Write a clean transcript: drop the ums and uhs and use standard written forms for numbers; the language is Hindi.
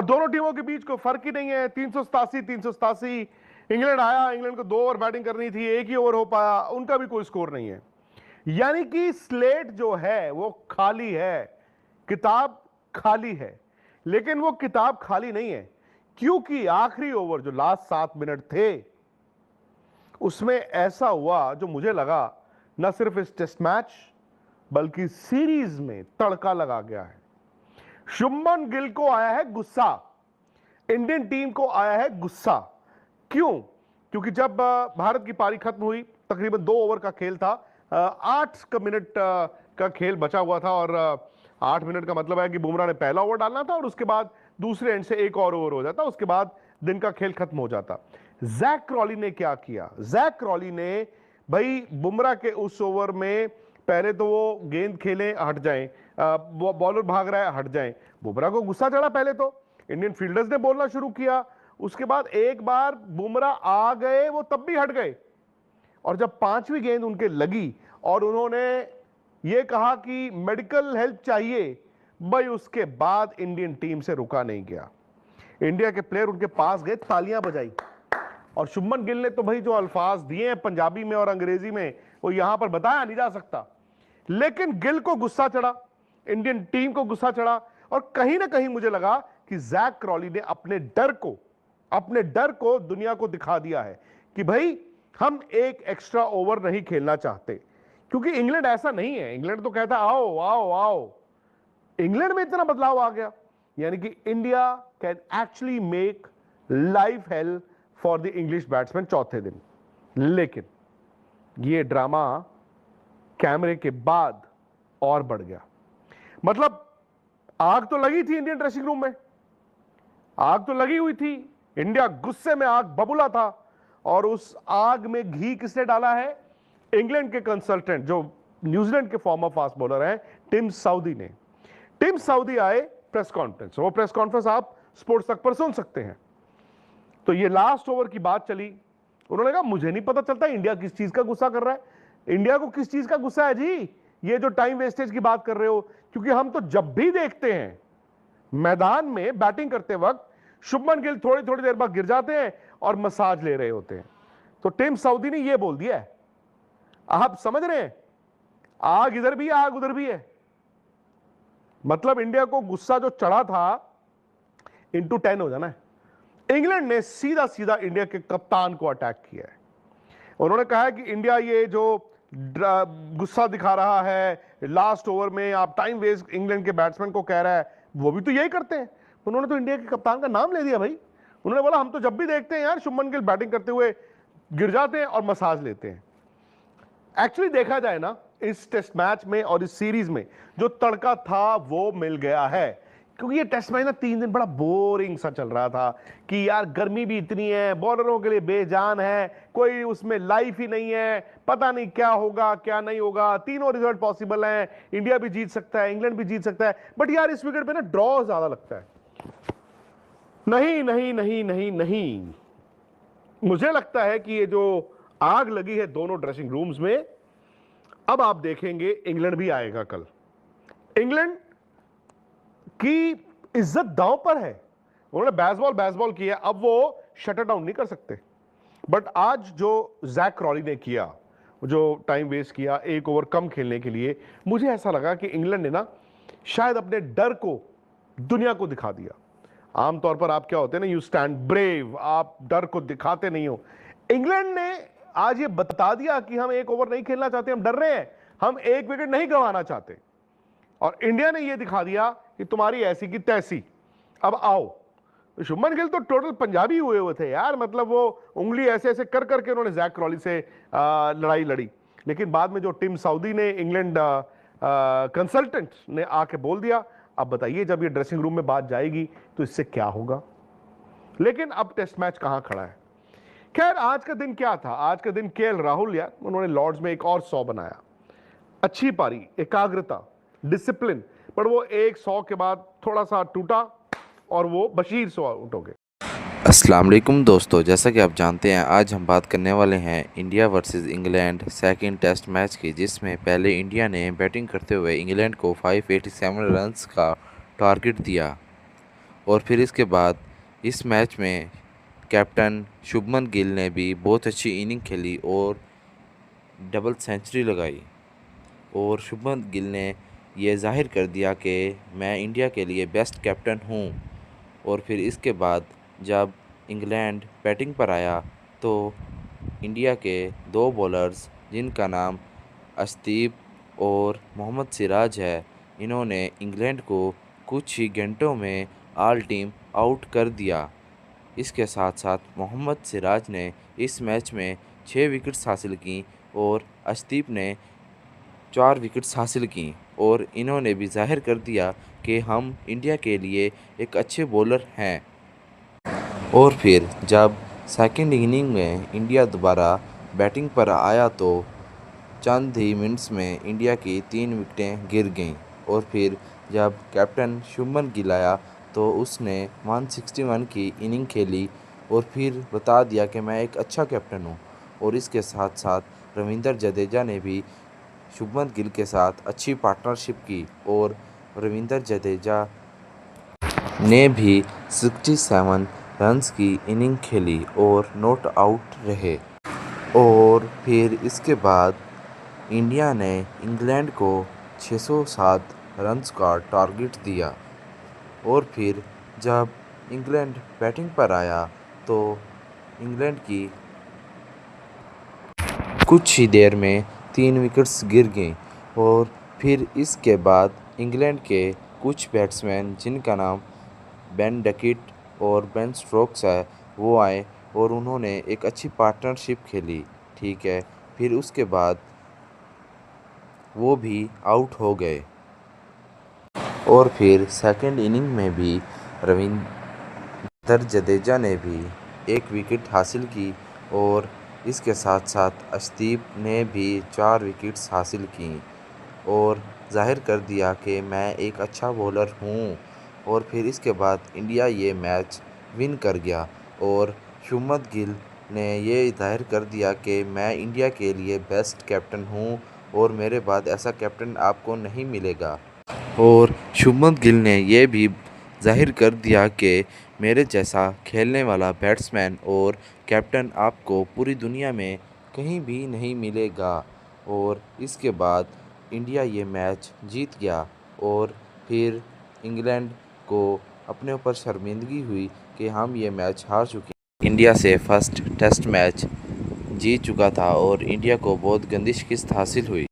दोनों टीमों के बीच कोई फर्क ही नहीं है। 387 इंग्लैंड आया, इंग्लैंड को 2 ओवर बैटिंग करनी थी, 1 ही ओवर हो पाया, उनका भी कोई स्कोर नहीं है। यानी कि स्लेट जो है वो खाली है, किताब खाली है। लेकिन वो किताब खाली नहीं है, क्योंकि आखिरी ओवर जो लास्ट 7 मिनट थे उसमें ऐसा हुआ जो मुझे लगा न सिर्फ इस टेस्ट मैच बल्कि सीरीज में तड़का लगा गया है। शुभमन गिल को आया है गुस्सा, इंडियन टीम को आया है गुस्सा। क्यों? क्योंकि जब भारत की पारी खत्म हुई, तकरीबन 2 ओवर का खेल था, 8 मिनट का खेल बचा हुआ था, और 8 मिनट का मतलब है कि बुमराह ने पहला ओवर डालना था और उसके बाद दूसरे एंड से 1 और ओवर हो जाता, उसके बाद दिन का खेल खत्म हो जाता। जैक क्रॉली ने क्या किया? जैक क्रॉली ने भाई बुमराह के उस ओवर में पहले तो वो गेंद खेलें हट जाएं, बॉलर भाग रहा है हट जाएं, बुमराह को गुस्सा चढ़ा। पहले तो इंडियन फील्डर्स ने बोलना शुरू किया, उसके बाद एक बार बुमराह आ गए वो तब भी हट गए, और जब 5वीं गेंद उनके लगी और उन्होंने ये कहा कि मेडिकल हेल्प चाहिए, भाई उसके बाद इंडियन टीम से रुका नहीं गया। इंडिया के प्लेयर उनके पास गए, तालियां बजाई, और शुभमन गिल ने तो भाई जो अल्फाज दिए हैं पंजाबी में और अंग्रेजी में वो यहां पर बताया नहीं जा सकता। लेकिन गिल को गुस्सा चढ़ा, इंडियन टीम को गुस्सा चढ़ा, और कहीं ना कहीं मुझे लगा कि जैक क्रॉली ने अपने डर को दुनिया को दिखा दिया है कि भाई हम एक एक्स्ट्रा ओवर नहीं खेलना चाहते। क्योंकि इंग्लैंड ऐसा नहीं है, इंग्लैंड तो कहता आओ आओ आओ, इंग्लैंड में इतना बदलाव आ गया। यानी कि India can actually make life hell for the English batsman चौथे दिन। लेकिन ये ड्रामा कैमरे के बाद और बढ़ गया। मतलब आग तो लगी थी इंडियन ड्रेसिंग रूम में, आग तो लगी हुई थी, इंडिया गुस्से में आग बबूला था, और उस आग में घी किसने डाला है? इंग्लैंड के कंसल्टेंट जो न्यूजीलैंड के फॉर्मर फास्ट बॉलर हैं, टिम साउदी ने। टिम साउदी आए प्रेस कॉन्फ्रेंस, वो प्रेस कॉन्फ्रेंस आप स्पोर्ट्स तक पर सुन सकते हैं। तो ये लास्ट ओवर की बात चली, उन्होंने कहा मुझे नहीं पता चलता इंडिया किस चीज का गुस्सा कर रहा है, इंडिया को किस चीज का गुस्सा है जी, ये जो टाइम वेस्टेज की बात कर रहे हो। क्योंकि हम तो जब भी देखते हैं मैदान में बैटिंग करते वक्त शुभमन गिल थोड़ी थोड़ी देर बाद गिर जाते हैं और मसाज ले रहे होते हैं। तो टिम साउदी ने यह बोल दिया है, आप समझ रहे हैं, आग इधर भी है आग उधर भी है। मतलब इंडिया को गुस्सा जो चढ़ा था इंटू 10 हो जाना है। इंग्लैंड ने सीधा सीधा इंडिया के कप्तान को अटैक किया है। उन्होंने कहा है कि इंडिया ये जो गुस्सा दिखा रहा है लास्ट ओवर में, आप टाइम वेस्ट इंग्लैंड के बैट्समैन को कह रहा है, वो भी तो यही करते हैं। उन्होंने तो इंडिया के कप्तान का नाम ले दिया भाई। उन्होंने बोला हम तो जब भी देखते हैं यार शुभमन गिल बैटिंग करते हुए गिर जाते हैं और मसाज लेते हैं। एक्चुअली देखा जाए ना, इस टेस्ट मैच में और इस सीरीज में जो तड़का था वो मिल गया है। क्योंकि ये टेस्ट मैच ना 3 दिन बड़ा बोरिंग सा चल रहा था कि यार गर्मी भी इतनी है, बॉलरों के लिए बेजान है, कोई उसमें लाइफ ही नहीं है, पता नहीं क्या होगा क्या नहीं होगा, तीनों रिजल्ट पॉसिबल हैं, इंडिया भी जीत सकता है इंग्लैंड भी जीत सकता है, बट यार इस विकेट पे ना ड्रॉ ज्यादा लगता है। नहीं नहीं नहीं नहीं नहीं, मुझे लगता है कि ये जो आग लगी है दोनों ड्रेसिंग रूम्स में, अब आप देखेंगे इंग्लैंड भी आएगा कल। इंग्लैंड की इज्जत दांव पर है। उन्होंने बैसबॉल किया, अब वो शटर डाउन नहीं कर सकते। बट आज जो जैक क्रॉली ने किया, जो टाइम वेस्ट किया 1 ओवर कम खेलने के लिए, मुझे ऐसा लगा कि इंग्लैंड ने ना शायद अपने डर को दुनिया को दिखा दिया। आमतौर पर आप क्या होते हैं ना, यू स्टैंड ब्रेव, आप डर को दिखाते नहीं हो। इंग्लैंड ने आज ये बता दिया कि हम 1 ओवर नहीं खेलना चाहते, हम डर रहे हैं, हम 1 विकेट नहीं गंवाना चाहते। और इंडिया ने यह दिखा दिया कि तुम्हारी ऐसी की तैसी, अब आओ। शुभमन गिल तो टोटल पंजाबी हुए थे यार, मतलब वो उंगली ऐसे ऐसे कर करके उन्होंने जैक क्रॉली से लड़ाई लड़ी। लेकिन बाद में जो टिम साउदी ने, इंग्लैंड कंसल्टेंट ने आके बोल दिया, अब बताइए जब ये ड्रेसिंग रूम में बात जाएगी तो इससे क्या होगा। लेकिन अब टेस्ट मैच कहां खड़ा है। खैर आज का दिन क्या था, आज का दिन केएल राहुल यार, उन्होंने लॉर्ड्स में एक और 100 बनाया। अच्छी पारी, एकाग्रता, डिसिप्लिन, पर वो एक 100 के बाद थोड़ा सा टूटा और वो बशीर 100 आउट हो गए। अस्सलाम वालेकुम दोस्तों, जैसा कि आप जानते हैं आज हम बात करने वाले हैं India versus England second test match की, जिसमें पहले इंडिया ने बैटिंग करते हुए इंग्लैंड को 587 रन्स का टारगेट दिया और फिर इसके बाद इस मैच में कैप्टन शुभमन गिल ने भी बहुत अच्छी इनिंग खेली और डबल सेंचुरी लगाई और शुभमन गिल ने ये ज़ाहिर कर दिया कि मैं इंडिया के लिए बेस्ट कैप्टन हूँ। और फिर इसके बाद जब इंग्लैंड बैटिंग पर आया तो इंडिया के दो बॉलर्स जिनका नाम अर्शदीप और मोहम्मद सिराज है, इन्होंने इंग्लैंड को कुछ ही घंटों में ऑल टीम आउट कर दिया। इसके साथ साथ मोहम्मद सिराज ने इस मैच में 6 विकेट्स हासिल की और अर्शदीप ने 4 विकेट्स हासिल की और इन्होंने भी ज़ाहिर कर दिया कि हम इंडिया के लिए एक अच्छे बॉलर हैं। और फिर जब सेकंड इनिंग में इंडिया दोबारा बैटिंग पर आया तो चंद ही मिनट्स में इंडिया की 3 विकेटें गिर गईं। और फिर जब कैप्टन शुभमन गिल आया तो उसने 161 की इनिंग खेली और फिर बता दिया कि मैं एक अच्छा कैप्टन हूँ। और इसके साथ साथ रविंद्र जडेजा ने भी शुभमन गिल के साथ अच्छी पार्टनरशिप की और रविंद्र जडेजा ने भी 67 रन्स की इनिंग खेली और नॉट आउट रहे। और फिर इसके बाद इंडिया ने इंग्लैंड को 607 रन्स का टारगेट दिया। और फिर जब इंग्लैंड बैटिंग पर आया तो इंग्लैंड की कुछ ही देर में 3 विकेट्स गिर गईं। और फिर इसके बाद इंग्लैंड के कुछ बैट्समैन जिनका नाम बेन डकेट और बेन स्टोक्स है, वो आए और उन्होंने एक अच्छी पार्टनरशिप खेली। ठीक है, फिर उसके बाद वो भी आउट हो गए। और फिर सेकंड इनिंग में भी रविंद्र जडेजा ने भी 1 विकेट हासिल की और इसके साथ साथ अर्शदीप ने भी 4 विकेट्स हासिल की और ज़ाहिर कर दिया कि मैं एक अच्छा बॉलर हूँ। और फिर इसके बाद इंडिया ये मैच विन कर गया और शुभमन गिल ने ये ज़ाहिर कर दिया कि मैं इंडिया के लिए बेस्ट कैप्टन हूँ और मेरे बाद ऐसा कैप्टन आपको नहीं मिलेगा। और शुभमन गिल ने यह भी ज़ाहिर कर दिया कि मेरे जैसा खेलने वाला बैट्समैन और कैप्टन आपको पूरी दुनिया में कहीं भी नहीं मिलेगा। और इसके बाद इंडिया ये मैच जीत गया और फिर इंग्लैंड को अपने ऊपर शर्मिंदगी हुई कि हम ये मैच हार चुके हैं। इंडिया से फर्स्ट टेस्ट मैच जीत चुका था और इंडिया को बहुत गंदी शिकस्त हासिल हुई।